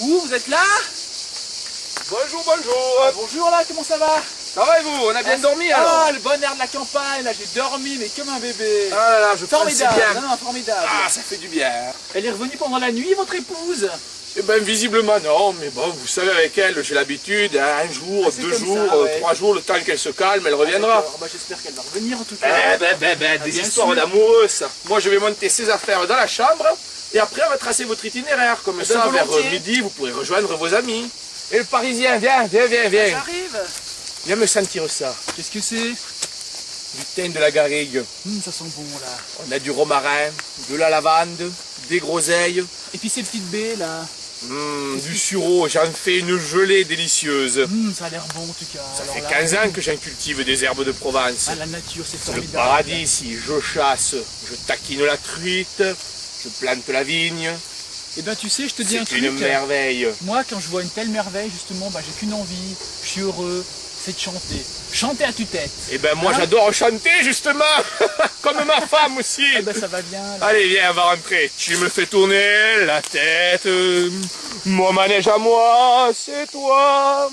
Vous êtes là? Bonjour, bonjour. Bonjour là, comment ça va? Ça va et vous? On a bien dormi alors? Ah, le bon air de la campagne, là j'ai dormi mais comme un bébé. Ah là là, je pense que c'est Formidable, bien. non, formidable. Ah, ça fait du bien. Elle est revenue pendant la nuit, votre épouse? Eh ben visiblement non, mais bon, vous savez avec elle, j'ai l'habitude, hein, un jour, c'est 2 comme jours, ça, ouais. 3 jours, le temps qu'elle se calme, elle reviendra. Bah, j'espère qu'elle va revenir en tout cas. Des bien histoires sûr. d'amoureux ça. Moi je vais monter ses affaires dans la chambre, et après on va tracer votre itinéraire, comme ça vers volontiers. midi vous pourrez rejoindre vos amis. Et le Parisien, viens. J'arrive. Viens me sentir ça, Qu'est-ce que c'est? du thym de la garrigue. Ça sent bon là. On a du romarin, de la lavande, des groseilles. Et puis ces petites baies là. Du sureau, j'en fais une gelée délicieuse. Ça a l'air bon en tout cas. Ça Alors fait là, 15 ans que j'en cultive des herbes de Provence. Ah, la nature c'est C'est le formidable. paradis ici. Je chasse, je taquine la truite, je plante la vigne. Et ben tu sais, je te dis un C'est truc. une merveille. Moi, quand je vois une telle merveille, justement, j'ai qu'une envie, je suis heureux, c'est de chanter. Chanter à tue-tête. Et ben moi Hein? j'adore chanter justement, comme ma femme aussi. Eh ben ça va bien. Là. Allez viens, on va rentrer. Tu me fais tourner la tête. Mon manège à moi, c'est toi.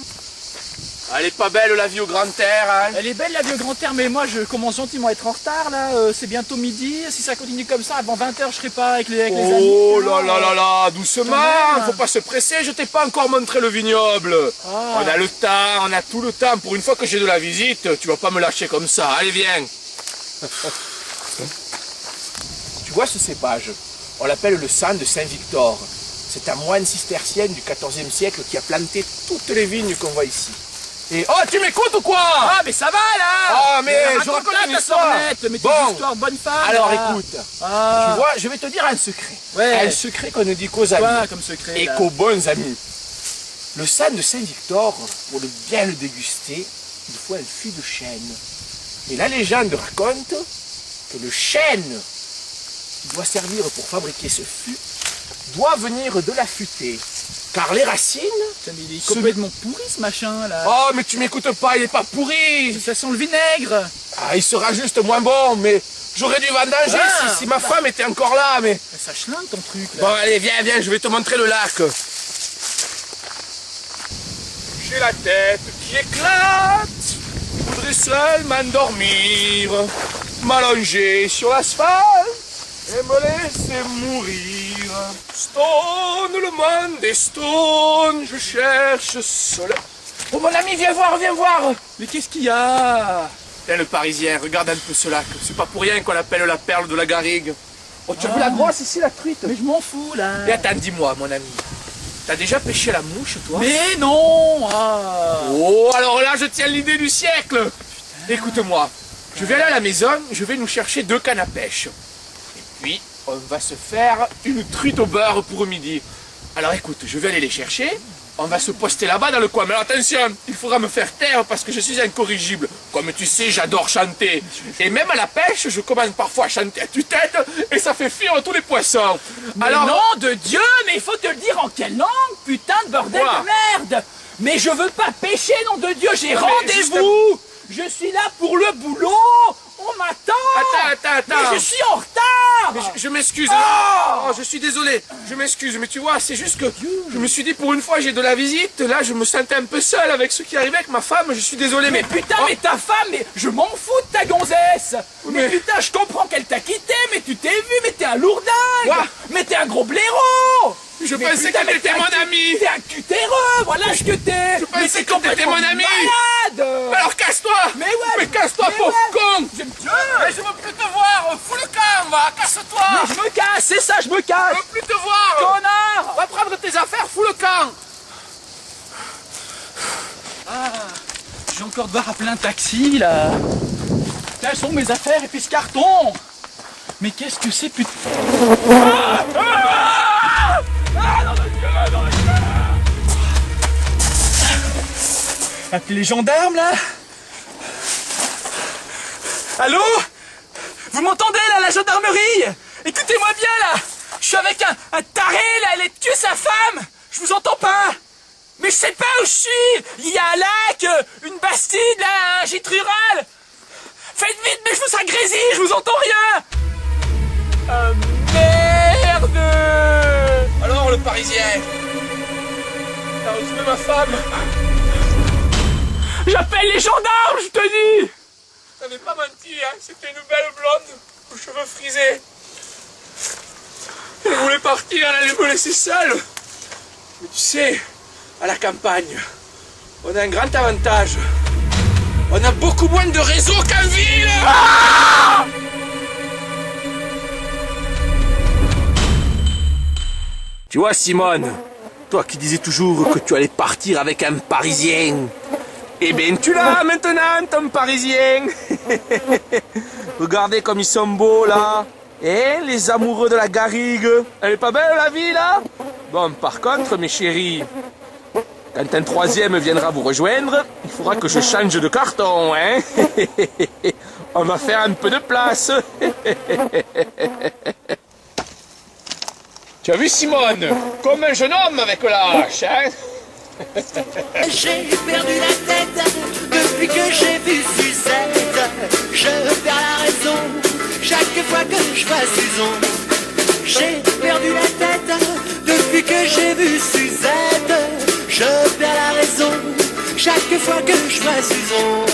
Elle est pas belle la vie au grand air, hein. Elle est belle la vieux grand-terre, mais moi je commence gentiment à être en retard là. C'est bientôt midi. Si ça continue comme ça, avant 20h, je serai pas avec les amis. Oh hein. là, doucement, Quand même. faut pas se presser, je t'ai pas encore montré le vignoble. Ah. On a le temps, on a tout le temps. Pour une fois que j'ai de la visite, tu vas pas me lâcher comme ça. Allez, viens. Tu vois ce cépage? On l'appelle le sang de Saint-Victor. C'est un moine cistercien du XIVe siècle qui a planté toutes les vignes qu'on voit ici. Et oh, tu m'écoutes ou quoi? Ah mais ça va là. Ah, mais je raconte raconte là une ta histoire. sornette, mais tes Bon. histoires de bonne femme. Alors là. écoute, Ah. tu vois, je vais te dire un secret. Ouais. Un secret qu'on ne dit qu'aux amis. Quoi comme secret Et là qu'aux bons amis. Le sang de Saint-Victor, pour le bien le déguster, il faut un fût de chêne. Et la légende raconte que le chêne qui doit servir pour fabriquer ce fût doit venir de la futaie. Car les racines... Putain, mais il est complètement pourri ce machin là. Oh, mais tu m'écoutes pas, il est pas pourri. Ça sent le vinaigre. Ah, il sera juste moins bon, mais j'aurais dû vendanger Ah, si ma femme était encore là, mais... Ça chlingue ton truc là. Bon, allez, viens, je vais te montrer le lac. J'ai la tête qui éclate. Je voudrais seul m'endormir, m'allonger sur l'asphalte et me laisser mourir. Stone, le monde est stone, je cherche seul. Oh mon ami, viens voir. Mais qu'est-ce qu'il y a? Tiens, le Parisien, regarde un peu ce lac. C'est pas pour rien qu'on l'appelle la perle de la garrigue. Oh, tu as vu la grosse ici, la truite? Mais je m'en fous là. Et attends, dis-moi, mon ami. T'as déjà pêché la mouche, toi? Mais non. Ah. Oh, alors là, je tiens l'idée du siècle. Écoute-moi, je vais aller à la maison, je vais nous chercher 2 cannes à pêche. Et puis, on va se faire une truite au beurre pour midi. Alors écoute, je vais aller les chercher. On va se poster là-bas dans le coin. Mais alors, attention, il faudra me faire taire parce que je suis incorrigible. Comme tu sais, j'adore chanter. Et même à la pêche, je commence parfois à chanter à tue-tête et ça fait fuir tous les poissons. Mais Alors, nom de Dieu, mais il faut te le dire en quelle langue, putain de bordel Quoi? de merde. Mais je veux pas pêcher, nom de Dieu, j'ai Mais rendez-vous. Je suis là pour le boulot. On m'attend. Attends. Mais je suis en retard. Mais je m'excuse. Oh Oh, je suis désolé. Je m'excuse. Mais tu vois, c'est juste que je me suis dit pour une fois j'ai de la visite. Là, je me sentais un peu seul avec ce qui arrivait avec ma femme. Je suis désolé. Mais putain, Oh, mais ta femme, mais je m'en fous de ta gonzesse. Mais Mais- putain, je comprends qu'elle t'a quitté, mais tu t'es vu, mais t'es un lourdingue. Quoi? Mais t'es un gros blaireau. Je Mais pensais putain, que mais t'étais t'es mon un- ami. T'es un cutéreux, voilà ce que t'es. Je pensais Mais que t'es t'étais complètement mon ami. malade. Alors casse-toi. Mais ouais. Mais casse-toi, mais pauvre ouais. con. Je me Mais je veux plus te voir. Fous le camp, va. Casse-toi. Mais je me casse, c'est ça, je me Je casse. veux plus te voir. Connard. Va prendre tes affaires. Fous le camp. Je vais encore devoir appeler un taxi là. Quelles sont mes affaires et puis ce carton? Mais qu'est-ce que c'est putain? Appelez les gendarmes là. Allô? Vous m'entendez là, la gendarmerie? Écoutez-moi bien là. Je suis avec un taré là, elle est tué sa femme. Je vous entends pas. Mais je sais pas où je suis. Il y a un lac, une bastide là, un gîte rural. Faites vite, mais je vous agrésille, je vous entends rien. Merde. Alors le Parisien, retrouvé ma femme. J'appelle les gendarmes, je te dis. Je t'avais pas menti, hein. C'était une belle blonde aux cheveux frisés. Elle voulait partir, elle allait me laisser seule. Mais tu sais, à la campagne, on a un grand avantage. On a beaucoup moins de réseaux qu'en ville. Ah! Tu vois, Simone, toi qui disais toujours que tu allais partir avec un Parisien, eh bien tu l'as maintenant, ton Parisien. Regardez comme ils sont beaux là. Eh, les amoureux de la garrigue. Elle est pas belle la vie là? Bon, par contre, mes chéris, quand un troisième viendra vous rejoindre, il faudra que je change de carton, hein. On va faire un peu de place. Tu as vu Simone? Comme un jeune homme avec la hache, hein? J'ai perdu la tête depuis que j'ai vu Suzette. Je perds la raison chaque fois que je vois Suzon. J'ai perdu la tête depuis que j'ai vu Suzette. Je perds la raison chaque fois que je vois Suzon.